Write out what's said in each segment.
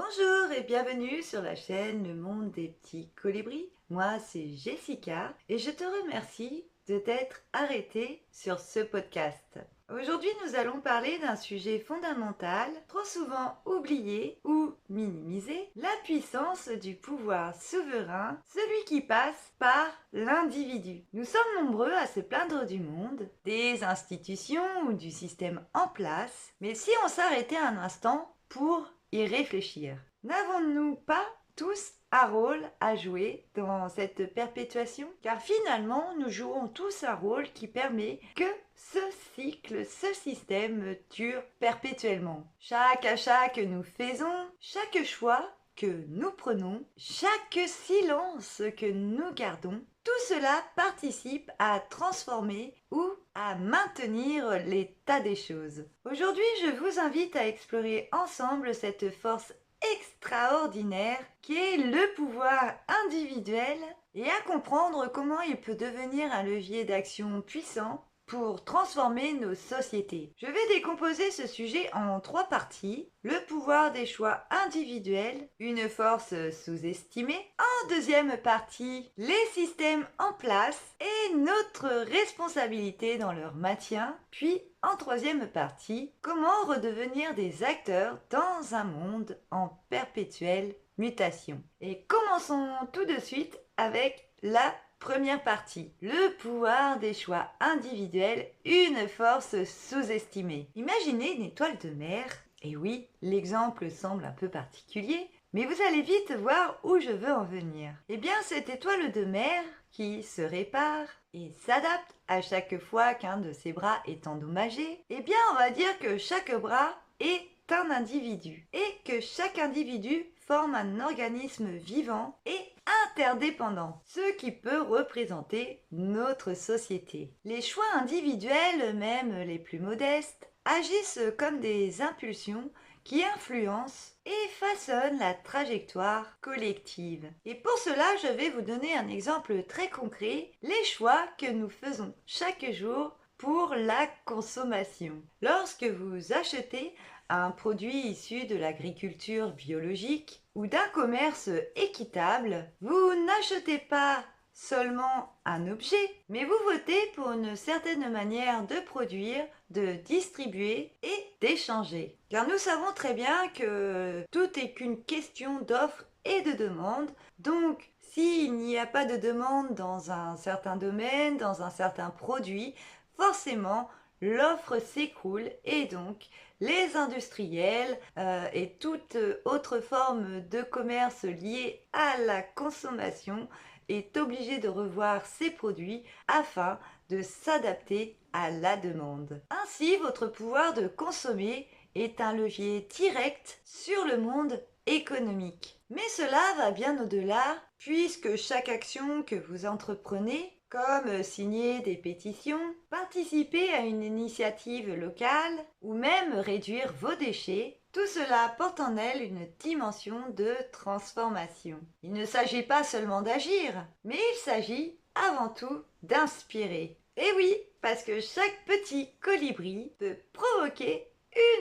Bonjour et bienvenue sur la chaîne Le Monde des Petits Colibris. Moi, c'est Jessica et je te remercie de t'être arrêtée sur ce podcast. Aujourd'hui, nous allons parler d'un sujet fondamental, trop souvent oublié ou minimisé, la puissance du pouvoir souverain, celui qui passe par l'individu. Nous sommes nombreux à se plaindre du monde, des institutions ou du système en place, mais si on s'arrêtait un instant pour y réfléchir, n'avons-nous pas tous un rôle à jouer dans cette perpétuation? Car finalement, nous jouons tous un rôle qui permet que ce cycle, ce système dure perpétuellement. Chaque achat que nous faisons, chaque choix que nous prenons, chaque silence que nous gardons, tout cela participe à transformer ou à maintenir l'état des choses. Aujourd'hui, je vous invite à explorer ensemble cette force extraordinaire qui est le pouvoir individuel et à comprendre comment il peut devenir un levier d'action puissant pour transformer nos sociétés. Je vais décomposer ce sujet en 3 parties. Le pouvoir des choix individuels, une force sous-estimée. En deuxième partie, les systèmes en place et notre responsabilité dans leur maintien. Puis, en troisième partie, comment redevenir des acteurs dans un monde en perpétuelle mutation. Et commençons tout de suite avec la première partie, le pouvoir des choix individuels, une force sous-estimée. Imaginez une étoile de mer. Et oui, l'exemple semble un peu particulier, mais vous allez vite voir où je veux en venir. Eh bien, cette étoile de mer qui se répare et s'adapte à chaque fois qu'un de ses bras est endommagé, eh bien, on va dire que chaque bras est un individu et que chaque individu forme un organisme vivant et interdépendant, ce qui peut représenter notre société. Les choix individuels, même les plus modestes, agissent comme des impulsions qui influencent et façonnent la trajectoire collective. Et pour cela, je vais vous donner un exemple très concret, les choix que nous faisons chaque jour pour la consommation. Lorsque vous achetez un produit issu de l'agriculture biologique ou d'un commerce équitable, vous n'achetez pas seulement un objet, mais vous votez pour une certaine manière de produire, de distribuer et d'échanger. Car nous savons très bien que tout est qu'une question d'offre et de demande, donc s'il n'y a pas de demande dans un certain domaine, dans un certain produit, forcément l'offre s'écroule et donc les industriels et toute autre forme de commerce liée à la consommation est obligé de revoir ses produits afin de s'adapter à la demande. Ainsi, votre pouvoir de consommer est un levier direct sur le monde économique. Mais cela va bien au-delà, puisque chaque action que vous entreprenez, comme signer des pétitions, participer à une initiative locale ou même réduire vos déchets, tout cela porte en elle une dimension de transformation. Il ne s'agit pas seulement d'agir, mais il s'agit avant tout d'inspirer. Et oui, parce que chaque petit colibri peut provoquer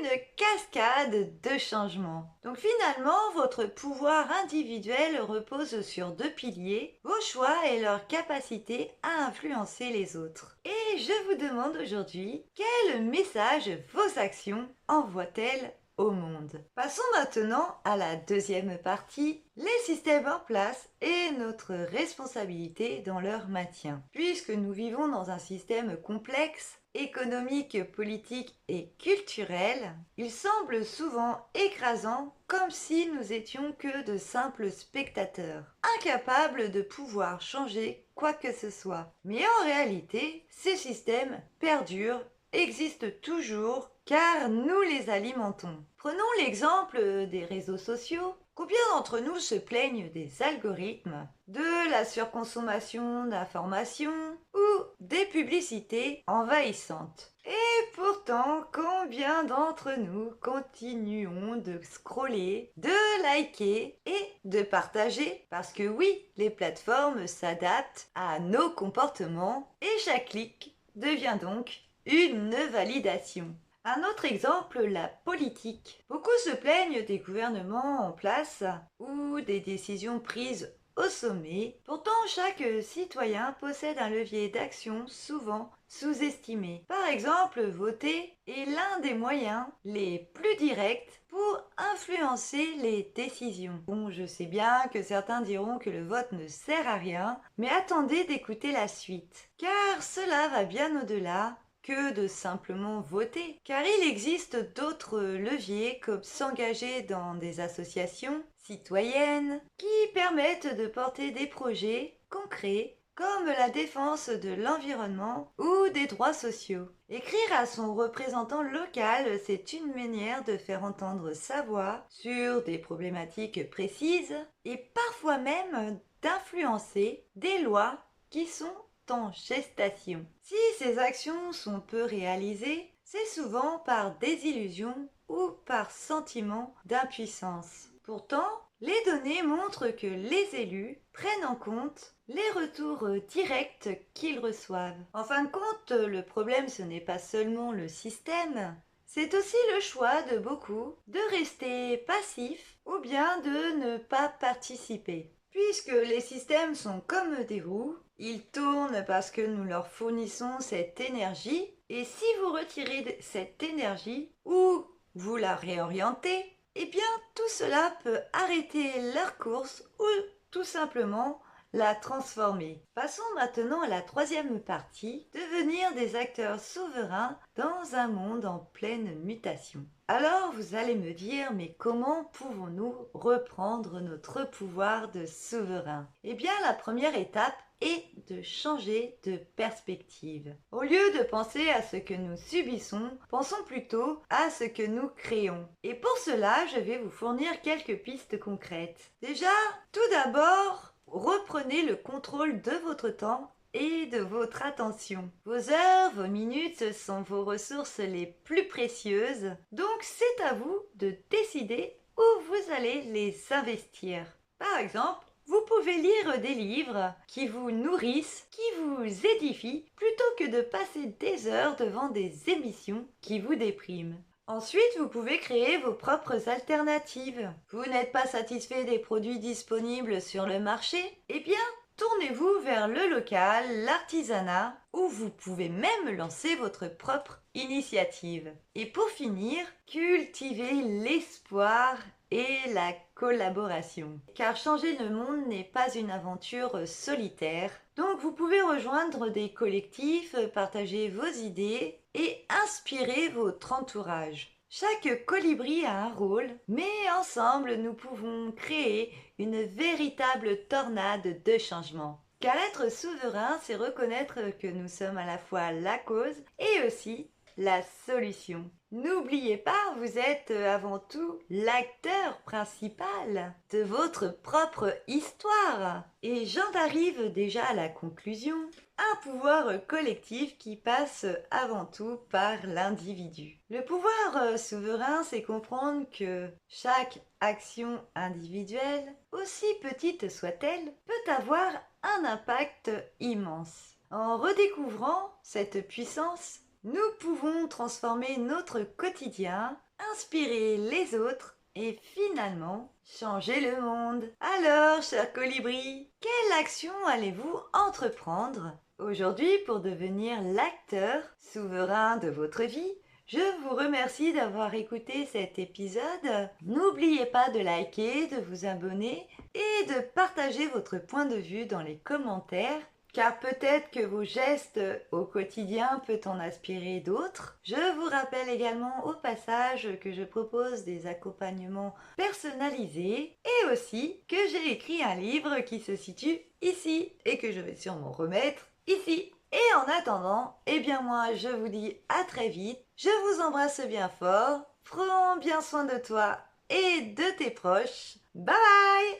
une cascade de changements. Donc finalement, votre pouvoir individuel repose sur 2 piliers, vos choix et leur capacité à influencer les autres. Et je vous demande aujourd'hui, quel message vos actions envoient-elles au monde? Passons maintenant à la deuxième partie, les systèmes en place et notre responsabilité dans leur maintien. Puisque nous vivons dans un système complexe, économique, politique et culturel, il semble souvent écrasant, comme si nous étions que de simples spectateurs, incapables de pouvoir changer quoi que ce soit. Mais en réalité, ces systèmes perdurent, existent toujours, car nous les alimentons. Prenons l'exemple des réseaux sociaux. Combien d'entre nous se plaignent des algorithmes, de la surconsommation d'informations ou des publicités envahissantes? Et pourtant, combien d'entre nous continuons de scroller, de liker et de partager? Parce que oui, les plateformes s'adaptent à nos comportements et chaque clic devient donc une validation. Un autre exemple, la politique. Beaucoup se plaignent des gouvernements en place ou des décisions prises au sommet. Pourtant, chaque citoyen possède un levier d'action souvent sous-estimé. Par exemple, voter est l'un des moyens les plus directs pour influencer les décisions. Bon, je sais bien que certains diront que le vote ne sert à rien, mais attendez d'écouter la suite, car cela va bien au-delà que de simplement voter, car il existe d'autres leviers comme s'engager dans des associations citoyennes qui permettent de porter des projets concrets comme la défense de l'environnement ou des droits sociaux. Écrire à son représentant local, c'est une manière de faire entendre sa voix sur des problématiques précises et parfois même d'influencer des lois qui sont en gestation. Si ces actions sont peu réalisées, c'est souvent par désillusion ou par sentiment d'impuissance. Pourtant, les données montrent que les élus prennent en compte les retours directs qu'ils reçoivent. En fin de compte, le problème ce n'est pas seulement le système, c'est aussi le choix de beaucoup de rester passifs ou bien de ne pas participer. Puisque les systèmes sont comme des roues, ils tournent parce que nous leur fournissons cette énergie, et si vous retirez cette énergie ou vous la réorientez, eh bien tout cela peut arrêter leur course ou tout simplement la transformer. Passons maintenant à la troisième partie, devenir des acteurs souverains dans un monde en pleine mutation. Alors vous allez me dire, mais comment pouvons-nous reprendre notre pouvoir de souverain? Eh bien la première étape est de changer de perspective. Au lieu de penser à ce que nous subissons, pensons plutôt à ce que nous créons. Et pour cela, je vais vous fournir quelques pistes concrètes. Déjà, tout d'abord, reprenez le contrôle de votre temps et de votre attention. Vos heures, vos minutes sont vos ressources les plus précieuses, donc c'est à vous de décider où vous allez les investir. Par exemple, vous pouvez lire des livres qui vous nourrissent, qui vous édifient, plutôt que de passer des heures devant des émissions qui vous dépriment. Ensuite, vous pouvez créer vos propres alternatives. Vous n'êtes pas satisfait des produits disponibles sur le marché? Eh bien, tournez-vous vers le local, l'artisanat, ou vous pouvez même lancer votre propre initiative. Et pour finir, cultivez l'espoir et la collaboration. Car changer le monde n'est pas une aventure solitaire. Donc vous pouvez rejoindre des collectifs, partager vos idées et inspirer votre entourage. Chaque colibri a un rôle, mais ensemble nous pouvons créer une véritable tornade de changement. Car être souverain, c'est reconnaître que nous sommes à la fois la cause et aussi la solution. N'oubliez pas, vous êtes avant tout l'acteur principal de votre propre histoire. Et j'en arrive déjà à la conclusion. Un pouvoir collectif qui passe avant tout par l'individu. Le pouvoir souverain, c'est comprendre que chaque action individuelle, aussi petite soit-elle, peut avoir un impact immense. En redécouvrant cette puissance, nous pouvons transformer notre quotidien, inspirer les autres et finalement changer le monde. Alors, chers colibris, quelle action allez-vous entreprendre aujourd'hui pour devenir l'acteur souverain de votre vie? Je vous remercie d'avoir écouté cet épisode. N'oubliez pas de liker, de vous abonner et de partager votre point de vue dans les commentaires. Car peut-être que vos gestes au quotidien peuvent en inspirer d'autres. Je vous rappelle également au passage que je propose des accompagnements personnalisés et aussi que j'ai écrit un livre qui se situe ici et que je vais sûrement remettre ici. Et en attendant, eh bien moi je vous dis à très vite. Je vous embrasse bien fort. Prends bien soin de toi et de tes proches. Bye bye!